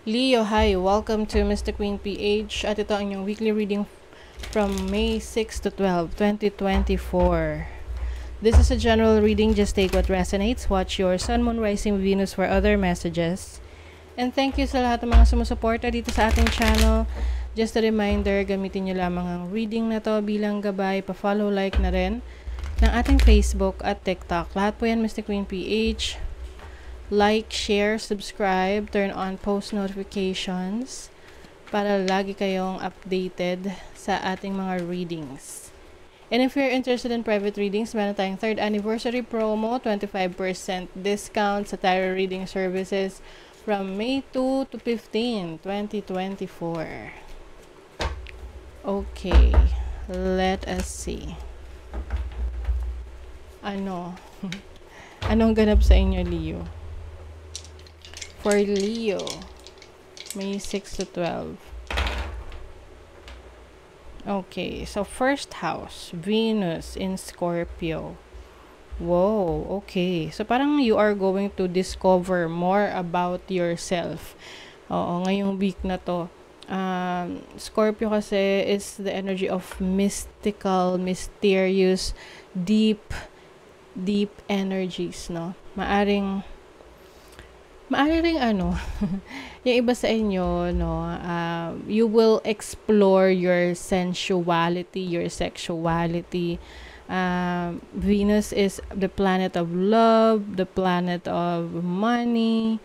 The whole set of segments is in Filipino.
Leo, hi! Welcome to Mr. Queen PH at ito ang inyong weekly reading from May 6 to 12, 2024. This is a general reading, just take what resonates. Watch your Sun, Moon, Rising, Venus for other messages. And thank you sa lahat ng mga sumusuporta dito sa ating channel. Just a reminder, gamitin nyo lamang ang reading na to bilang gabay. Pa-follow, like na rin ng ating Facebook at TikTok. Lahat po yan Mr. Queen PH. Like, share, subscribe, turn on post notifications para lagi kayong updated sa ating mga readings. And if you're interested in private readings, meron tayong 3rd anniversary promo, 25% discount sa tarot reading services from May 2 to 15, 2024. Okay, let us see. Anong ganap sa inyo, Leo? For Leo, May 6 to 12. Okay, so first house, Venus in Scorpio. Whoa, okay. So parang you are going to discover more about yourself. Oo, ngayong week na to. Scorpio kasi is the energy of mystical, mysterious, deep energies, no? Maaring yung iba sa inyo, no, you will explore your sensuality, your sexuality. Venus is the planet of love, the planet of money.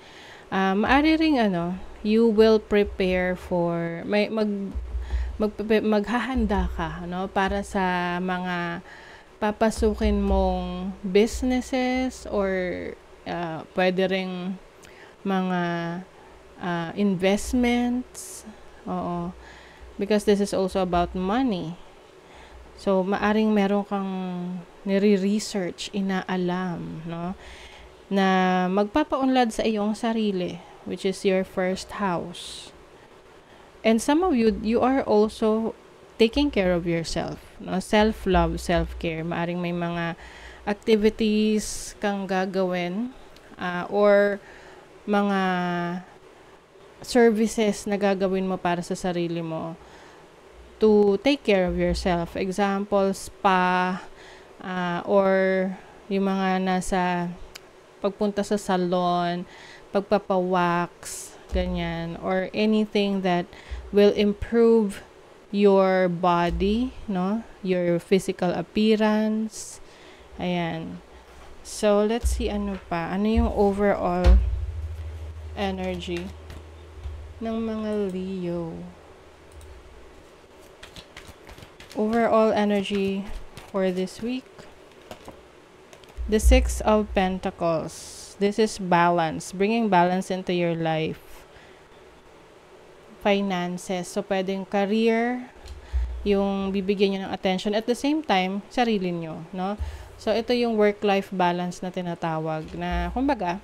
You will prepare for, maghahanda ka, no, para sa mga papasukin mong businesses or pwede ring mga investments. Oo. Because this is also about money. So, maaring meron kang nire-research, inaalam, no? Na magpapaunlad sa iyong sarili, which is your first house. And some of you are also taking care of yourself, no? Self-love, self-care. Maaring may mga activities kang gagawin or mga services na gagawin mo para sa sarili mo to take care of yourself. Example, spa, or yung mga nasa pagpunta sa salon, pagpapawax, ganyan, or anything that will improve your body, no? Your physical appearance. Ayan. So, let's see ano pa. Ano yung overall energy ng mga Leo. Overall energy for this week. The 6 of Pentacles. This is balance. Bringing balance into your life. Finances. So, pwedeng career, yung bibigyan nyo ng attention. At the same time, sarili nyo, no? So, ito yung work-life balance na tinatawag na, kumbaga,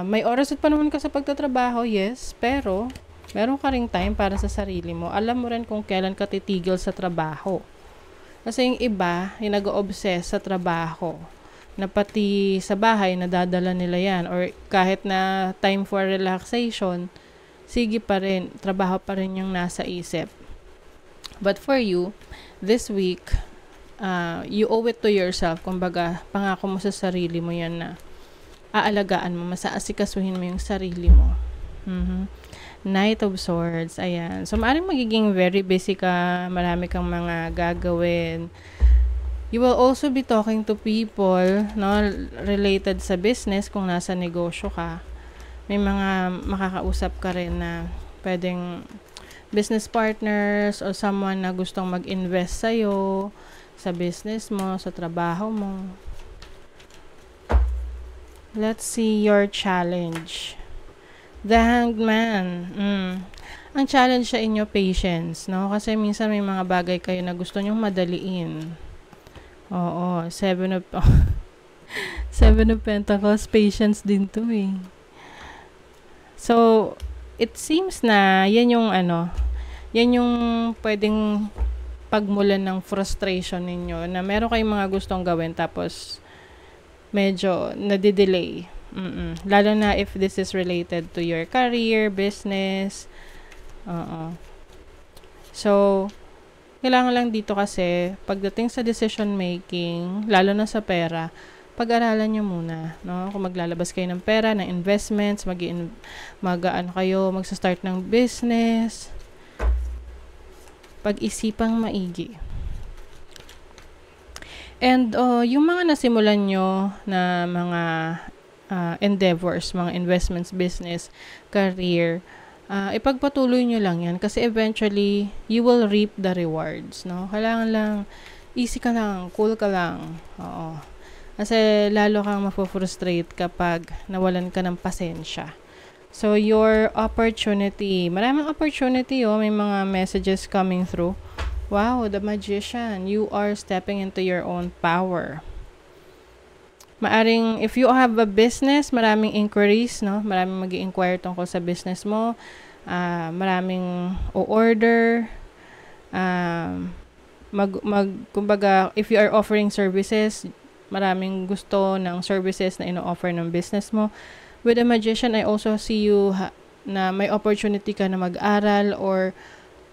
may oras at panahon ka sa pagtatrabaho, yes, pero meron ka ring time para sa sarili mo. Alam mo rin kung kailan ka titigil sa trabaho. Kasi yung iba, yung nag-o-obsess sa trabaho, na pati sa bahay, nadadala nila yan. Or kahit na time for relaxation, sige pa rin, trabaho pa rin yung nasa isip. But for you, this week, you owe it to yourself. Kumbaga, pangako mo sa sarili mo yan na aalagaan mo, masaasikasuhin mo yung sarili mo. Knight of Swords, ayan. So, maaaring magiging very busy ka, marami kang mga gagawin. You will also be talking to people, no, related sa business kung nasa negosyo ka. May mga makakausap ka rin na pwedeng business partners or someone na gustong mag-invest sa'yo, sa business mo, sa trabaho mo. Let's see your challenge. The Hanged Man. Ang challenge sa inyo, patience, no? Kasi minsan may mga bagay kayo na gusto nyong madaliin. Oo, 7 of Pentacles, patience din to eh. So, it seems na yan yung pwedeng pagmulan ng frustration ninyo na meron kayong mga gustong gawin tapos medyo nadidelay. Lalo na if this is related to your career, business. Oo. So, kailangan lang dito kasi, pagdating sa decision making, lalo na sa pera, pag-aralan nyo muna, no? Kung maglalabas kayo ng pera, ng investments, magsa-start ng business, pag-isipang maigi. And yung mga nasimulan nyo na mga endeavors, mga investments, business, career, ipagpatuloy nyo lang yan kasi eventually you will reap the rewards, no? Kailangan lang easy ka lang, cool ka lang. Oo. Kasi lalo kang mapofrustrate kapag nawalan ka ng pasensya. So your opportunity, maraming opportunity, may mga messages coming through. Wow, the magician, you are stepping into your own power. Maaring, if you have a business, maraming inquiries, no? Maraming mag-i-inquire tungkol sa business mo. Maraming o-order. Kumbaga, if you are offering services, maraming gusto ng services na ino-offer ng business mo. With a magician, I also see you na may opportunity ka na mag-aral or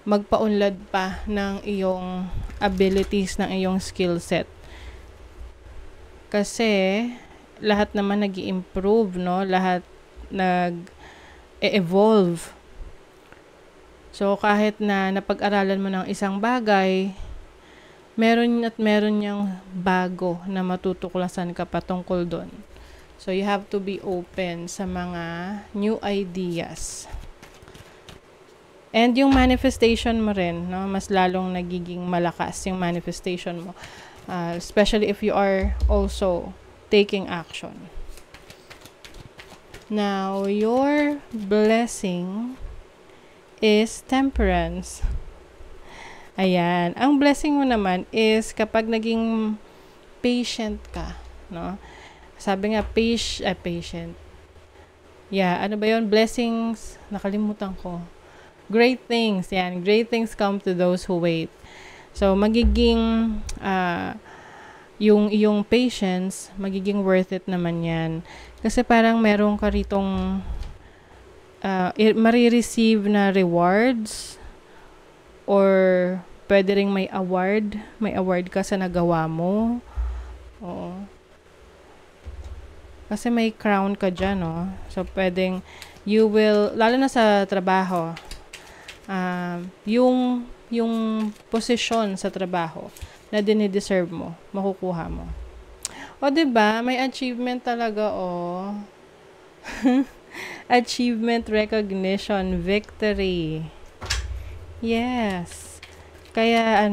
magpaunlad pa ng iyong abilities, ng iyong skill set. Kasi, lahat naman nag-i-improve, no? Lahat nag-evolve. So, kahit na napag-aralan mo ng isang bagay, meron niyang bago na matutuklasan ka patungkol doon. So, you have to be open sa mga new ideas. And yung manifestation mo rin, no? Mas lalong nagiging malakas yung manifestation mo. Especially if you are also taking action. Now, your blessing is temperance. Ayan. Ang blessing mo naman is kapag naging patient ka, no? Sabi nga, patient. Yeah, ano ba yun? Blessings, nakalimutan ko. Great things, yan. Great things come to those who wait. So, magiging, yung patience, magiging worth it naman yan. Kasi parang meron ka ritong, marireceive na rewards, or pwede ring may award ka sa nagawa mo. Oo. Kasi may crown ka dyan, no? So, pwedeng, you will, lalo na sa trabaho, yung posisyon sa trabaho na dinideserve mo, makukuha mo. O, diba? May achievement talaga, achievement, recognition, victory. Yes. Kaya,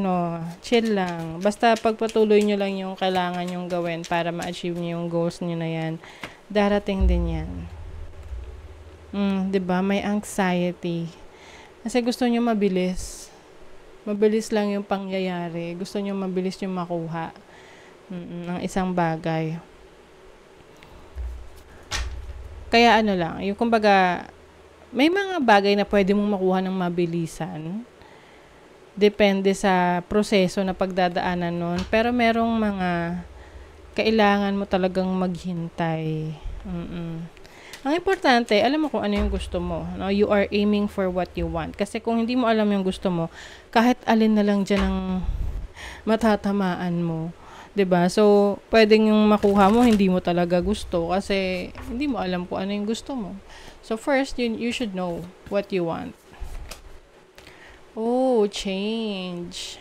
chill lang. Basta pagpatuloy nyo lang yung kailangan nyong gawin para ma-achieve nyo yung goals nyo na yan. Darating din yan. Diba? May anxiety. Kasi gusto nyo mabilis. Mabilis lang yung pangyayari. Gusto nyo mabilis yung makuha ng isang bagay. Kaya lang, yung kumbaga, may mga bagay na pwede mong makuha ng mabilisan. Depende sa proseso na pagdadaanan nun. Pero merong mga kailangan mo talagang maghintay. Ang importante, alam mo kung ano yung gusto mo. No? You are aiming for what you want. Kasi kung hindi mo alam yung gusto mo, kahit alin na lang dyan ang matatamaan mo. 'Di ba? So, pwedeng yung makuha mo, hindi mo talaga gusto. Kasi hindi mo alam kung ano yung gusto mo. So, first, you should know what you want. Oh, change.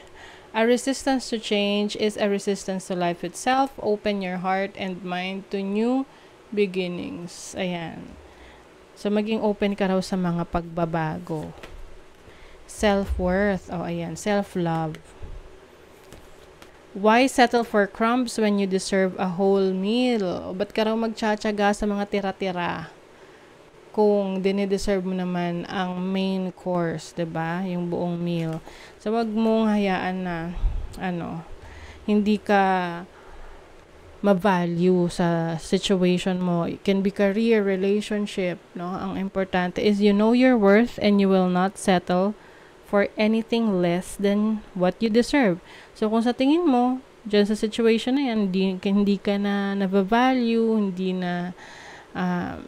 A resistance to change is a resistance to life itself. Open your heart and mind to new beginnings. Ayan. So, maging open ka raw sa mga pagbabago. Self-worth. Oh, ayan. Self-love. Why settle for crumbs when you deserve a whole meal? Ba't ka raw magtsatsaga sa mga tira-tira? Kung dinideserve mo naman ang main course, 'di ba? Yung buong meal. So, wag mong hayaan na hindi ka ma-value sa situation mo. It can be career, relationship, no? Ang importante is you know your worth and you will not settle for anything less than what you deserve. So, kung sa tingin mo, dyan sa situation na yan, hindi ka na na-value, hindi na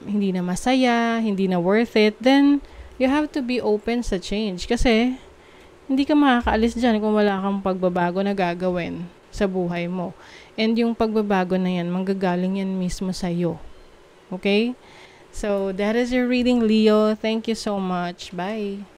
hindi na masaya, hindi na worth it, then you have to be open sa change. Kasi, hindi ka makakaalis dyan kung wala kang pagbabago na gagawin sa buhay mo. And yung pagbabago na yan, manggagaling yan mismo sa'yo. Okay? So, that is your reading, Leo. Thank you so much. Bye!